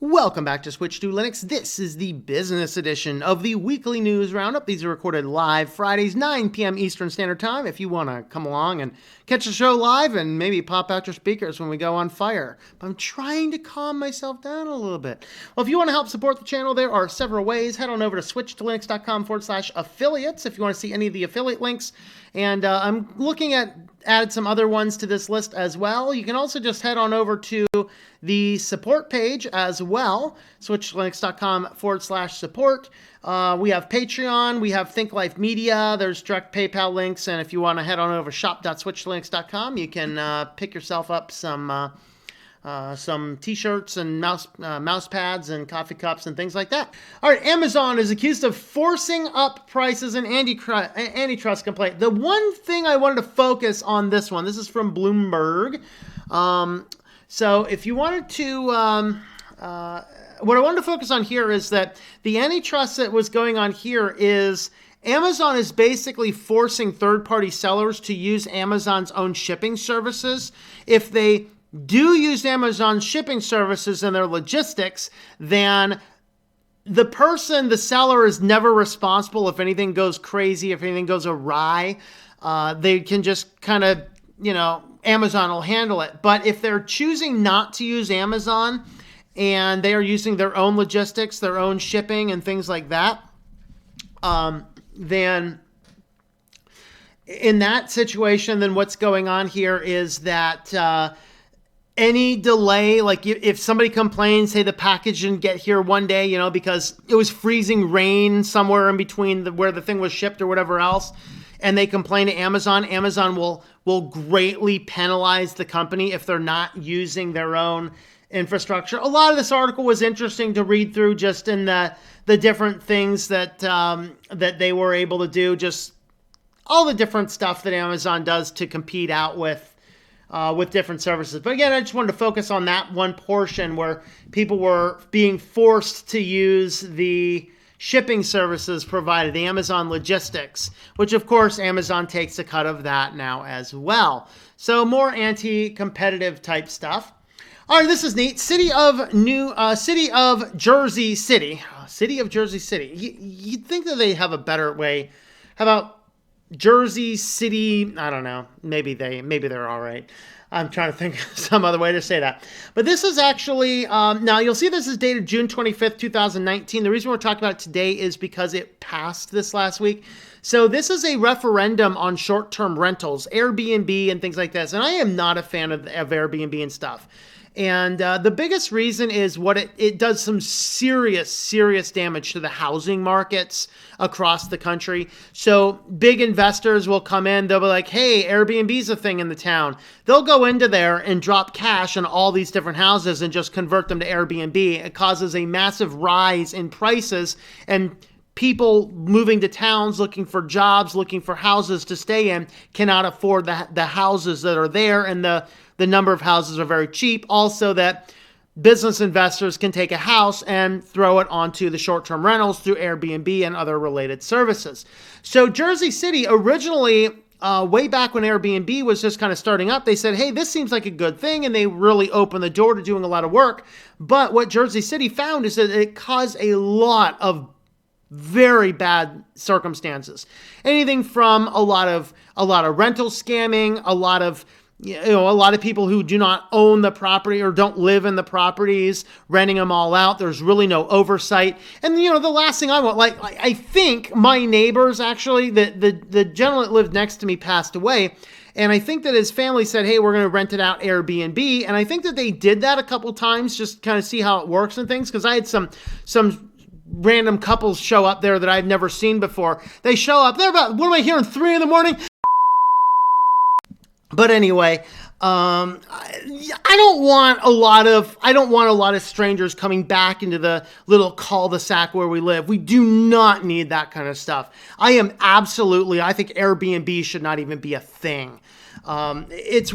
Welcome back to Switch to Linux. This is the business edition of the weekly news roundup. These are recorded live Fridays, 9 p.m. Eastern Standard Time. If you want to come along and catch the show live and maybe pop out your speakers when we go on fire. But I'm trying to calm myself down a little bit. Well, if you want to help support the channel, there are several ways. Head on over to switchtolinux.com/affiliates if you want to see any of the affiliate links. And I'm looking at added some other ones to this list as well. You can also just head on over to the support page as well, switchtolinux.com/support. We have Patreon, we have Think Life Media, there's direct PayPal links, and if you want to head on over to shop.switchtolinux.com, you can pick yourself up some t-shirts and mouse pads and coffee cups and things like that. All right, Amazon is accused of forcing up prices in antitrust complaint. The one thing I wanted to focus on this one, this is from Bloomberg. So if you wanted to, what I wanted to focus on here is that the antitrust that was going on here is Amazon is basically forcing third-party sellers to use Amazon's own shipping services. If they do use Amazon's shipping services and their logistics, then the seller is never responsible if anything goes crazy, if anything goes awry. They can just kind of, Amazon will handle it. But if they're choosing not to use Amazon and they are using their own logistics, their own shipping and things like that, then in that situation, then what's going on here is that any delay, like if somebody complains, say the package didn't get here one day, because it was freezing rain somewhere in between where the thing was shipped or whatever else, and they complain to Amazon, Amazon will greatly penalize the company if they're not using their own infrastructure. A lot of this article was interesting to read through, just in the different things that that they were able to do, just all the different stuff that Amazon does to compete out with different services. But again, I just wanted to focus on that one portion where people were being forced to use the shipping services provided, the Amazon logistics, which of course Amazon takes a cut of that now as well. So more anti-competitive type stuff. All right, this is neat. City of Jersey City. City of Jersey City. You'd think that they have a better way. How about Jersey City? I don't know. Maybe they're all right. I'm trying to think of some other way to say that. But this is actually, now you'll see this is dated June 25th, 2019. The reason we're talking about it today is because it passed this last week. So this is a referendum on short-term rentals, Airbnb and things like this. And I am not a fan of Airbnb and stuff. And the biggest reason is it does some serious damage to the housing markets across the country. So big investors will come in. They'll be like, hey, Airbnb's a thing in the town. They'll go into there and drop cash on all these different houses and just convert them to Airbnb. It causes a massive rise in prices, and people moving to towns looking for jobs, looking for houses to stay in, cannot afford the houses that are there, and the number of houses are very cheap. Also, that business investors can take a house and throw it onto the short-term rentals through Airbnb and other related services. So Jersey City originally, way back when Airbnb was just kind of starting up, they said, hey, this seems like a good thing, and they really opened the door to doing a lot of work. But what Jersey City found is that it caused a lot of very bad circumstances. Anything from a lot of rental scamming, a lot of people who do not own the property or don't live in the properties, renting them all out. There's really no oversight. And the last thing I want, I think my neighbors, actually, the gentleman that lived next to me passed away. And I think that his family said, hey, we're going to rent it out Airbnb. And I think that they did that a couple times, just kind of see how it works and things. Because I had some random couples show up there that I've never seen before. They show up, they're about, what am I hearing, 3 a.m? But anyway, I don't want a lot of strangers coming back into the little cul-de-sac where we live. We do not need that kind of stuff. I think Airbnb should not even be a thing. It'd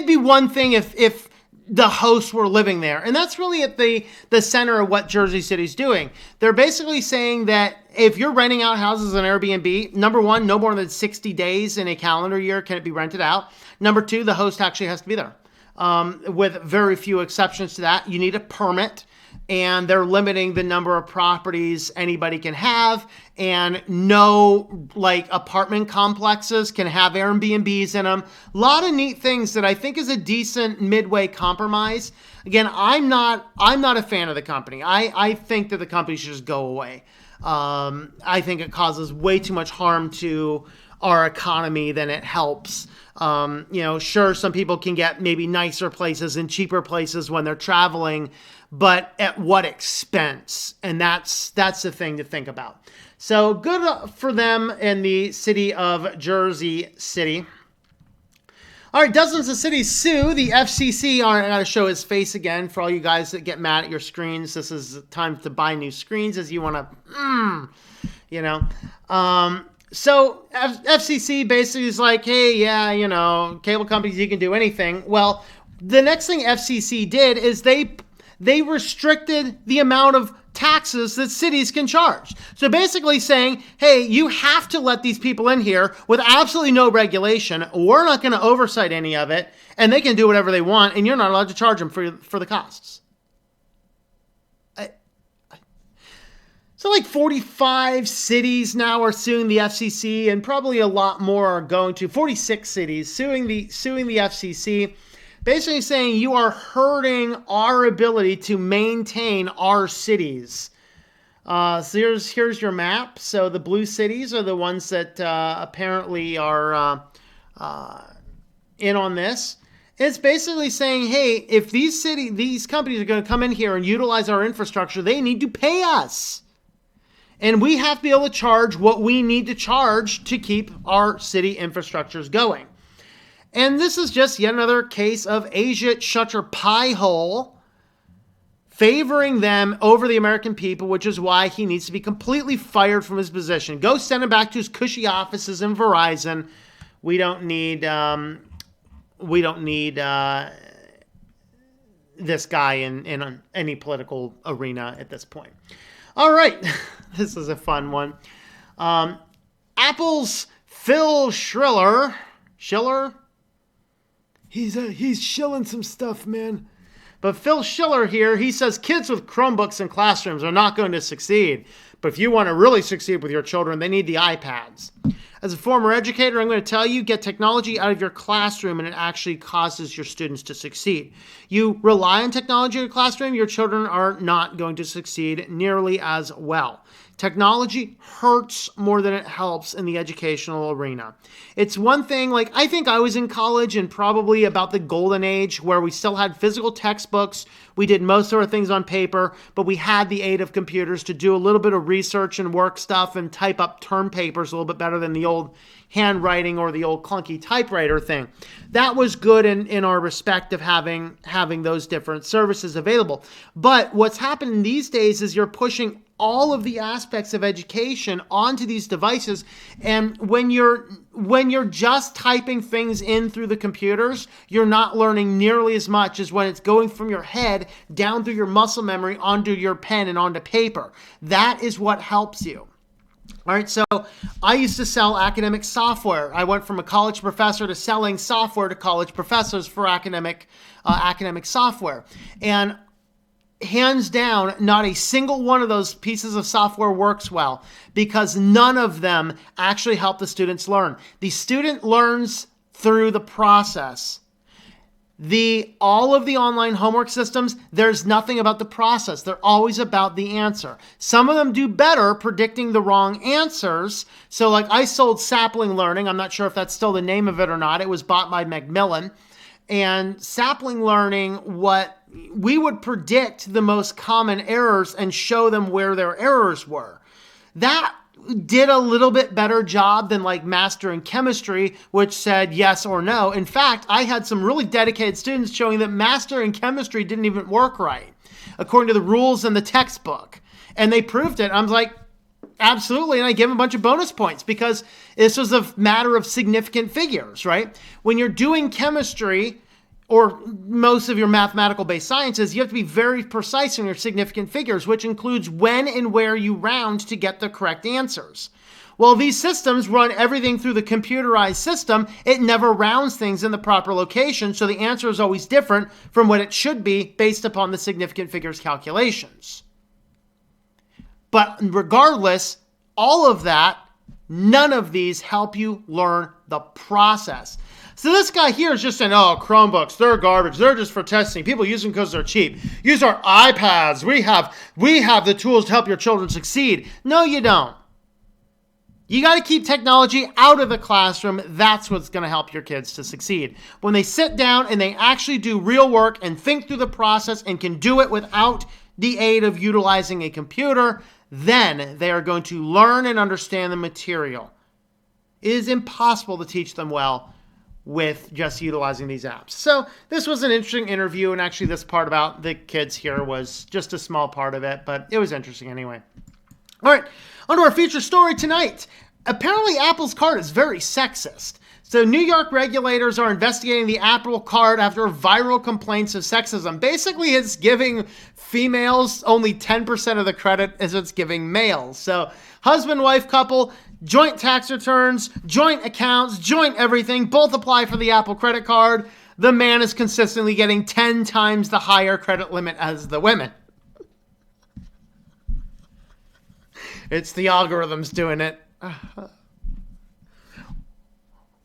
be one thing if the hosts were living there. And that's really at the center of what Jersey City's doing. They're basically saying that if you're renting out houses on Airbnb, number one, no more than 60 days in a calendar year can it be rented out. Number two, the host actually has to be there. with very few exceptions to that. You need a permit, and they're limiting the number of properties anybody can have, and no like apartment complexes can have Airbnbs in them. A lot of neat things that I think is a decent midway compromise. Again, I'm not a fan of the company. I think that the company should just go away. I think it causes way too much harm to our economy than it helps. Sure, some people can get maybe nicer places and cheaper places when they're traveling, but at what expense? And that's the thing to think about. So good for them in the city of Jersey City. All right, dozens of cities sue the FCC. All right, I got to show his face again for all you guys that get mad at your screens. This is time to buy new screens as you want to, So FCC basically is like, hey, yeah, cable companies, you can do anything. Well, the next thing FCC did is they restricted the amount of taxes that cities can charge. So basically saying, hey, you have to let these people in here with absolutely no regulation. We're not going to oversight any of it, and they can do whatever they want, and you're not allowed to charge them for the costs. So like 45 cities now are suing the FCC, and probably a lot more are going to. 46 cities suing the FCC, basically saying you are hurting our ability to maintain our cities. So here's your map. So the blue cities are the ones that apparently are in on this. It's basically saying, hey, if these companies are going to come in here and utilize our infrastructure, they need to pay us. And we have to be able to charge what we need to charge to keep our city infrastructures going. And this is just yet another case of Asia shut your pie hole, favoring them over the American people, which is why he needs to be completely fired from his position. Go send him back to his cushy offices in Verizon. We don't need this guy in any political arena at this point. All right, this is a fun one. Apple's Phil Schiller. He's shilling some stuff, man. But Phil Schiller here, he says kids with Chromebooks in classrooms are not going to succeed. But if you want to really succeed with your children, they need the iPads. As a former educator, I'm going to tell you, get technology out of your classroom and it actually causes your students to succeed. You rely on technology in your classroom, your children are not going to succeed nearly as well. Technology hurts more than it helps in the educational arena. It's one thing, like I think I was in college and probably about the golden age where we still had physical textbooks. We did most of our things on paper, but we had the aid of computers to do a little bit of research and work stuff and type up term papers a little bit better than the old handwriting or the old clunky typewriter thing. That was good in our respect of having those different services available. But what's happening these days is you're pushing all of the aspects of education onto these devices. And when you're just typing things in through the computers, you're not learning nearly as much as when it's going from your head down through your muscle memory onto your pen and onto paper. That is what helps you. All right, so I used to sell academic software. I went from a college professor to selling software to college professors for academic software. And hands down, not a single one of those pieces of software works well because none of them actually help the students learn. The student learns through the process. All of the online homework systems, there's nothing about the process. They're always about the answer. Some of them do better predicting the wrong answers. So like I sold Sapling Learning. I'm not sure if that's still the name of it or not. It was bought by Macmillan. And Sapling Learning, what we would predict the most common errors and show them where their errors were. That did a little bit better job than like Master in Chemistry, which said yes or no. In fact, I had some really dedicated students showing that Master in Chemistry didn't even work right, according to the rules in the textbook. And they proved it. I was like, absolutely. And I gave them a bunch of bonus points because this was a matter of significant figures, right? When you're doing chemistry, or most of your mathematical-based sciences, you have to be very precise in your significant figures, which includes when and where you round to get the correct answers. Well, these systems run everything through the computerized system. It never rounds things in the proper location, so the answer is always different from what it should be based upon the significant figures calculations. But regardless, all of that, none of these help you learn the process. So this guy here is just saying, oh, Chromebooks, they're garbage. They're just for testing. People use them because they're cheap. Use our iPads. We have the tools to help your children succeed. No, you don't. You got to keep technology out of the classroom. That's what's going to help your kids to succeed. When they sit down and they actually do real work and think through the process and can do it without the aid of utilizing a computer, then they are going to learn and understand the material. It is impossible to teach them well with just utilizing these apps. So this was an interesting interview, and actually this part about the kids here was just a small part of it, but it was interesting anyway. All right, on to our feature story tonight. Apparently Apple's card is very sexist. So New York regulators are investigating the Apple Card after viral complaints of sexism. Basically, it's giving females only 10% of the credit as it's giving males. So husband-wife couple, joint tax returns, joint accounts, joint everything, both apply for the Apple credit card. The man is consistently getting 10 times the higher credit limit as the women. It's the algorithms doing it.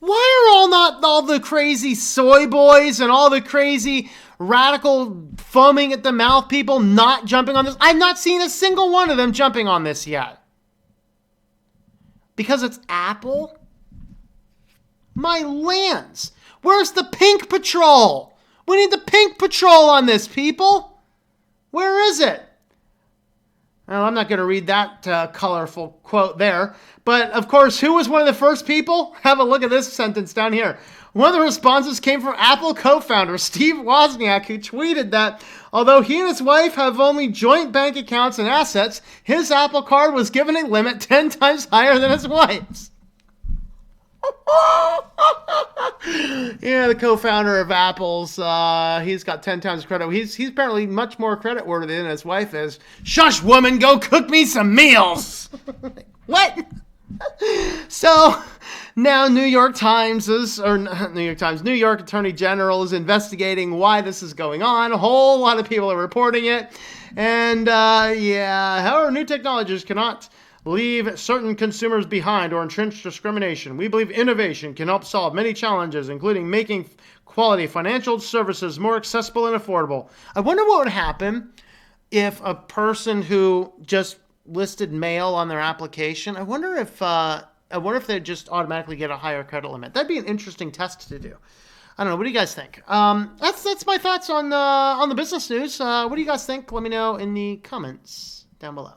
Why are not all the crazy soy boys and all the crazy radical foaming at the mouth people not jumping on this? I've not seen a single one of them jumping on this yet. Because it's Apple? My lands. Where's the pink patrol? We need the pink patrol on this, people. Where is it? Well, I'm not going to read that colorful quote there. But, of course, who was one of the first people? Have a look at this sentence down here. One of the responses came from Apple co-founder Steve Wozniak, who tweeted that although he and his wife have only joint bank accounts and assets, his Apple Card was given a limit 10 times higher than his wife's. Yeah, the co-founder of Apple's, he's got 10 times credit. He's apparently much more credit worthy than his wife is. Shush, woman, go cook me some meals. What? So now New York Attorney General is investigating why this is going on. A whole lot of people are reporting it. And however, new technologies cannot leave certain consumers behind or entrench discrimination. We believe innovation can help solve many challenges, including making quality financial services more accessible and affordable. I wonder what would happen if a person who just listed male on their application, I wonder if they just automatically get a higher credit limit. That'd be an interesting test to do. I don't know. What do you guys think? That's my thoughts on the business news. What do you guys think? Let me know in the comments down below.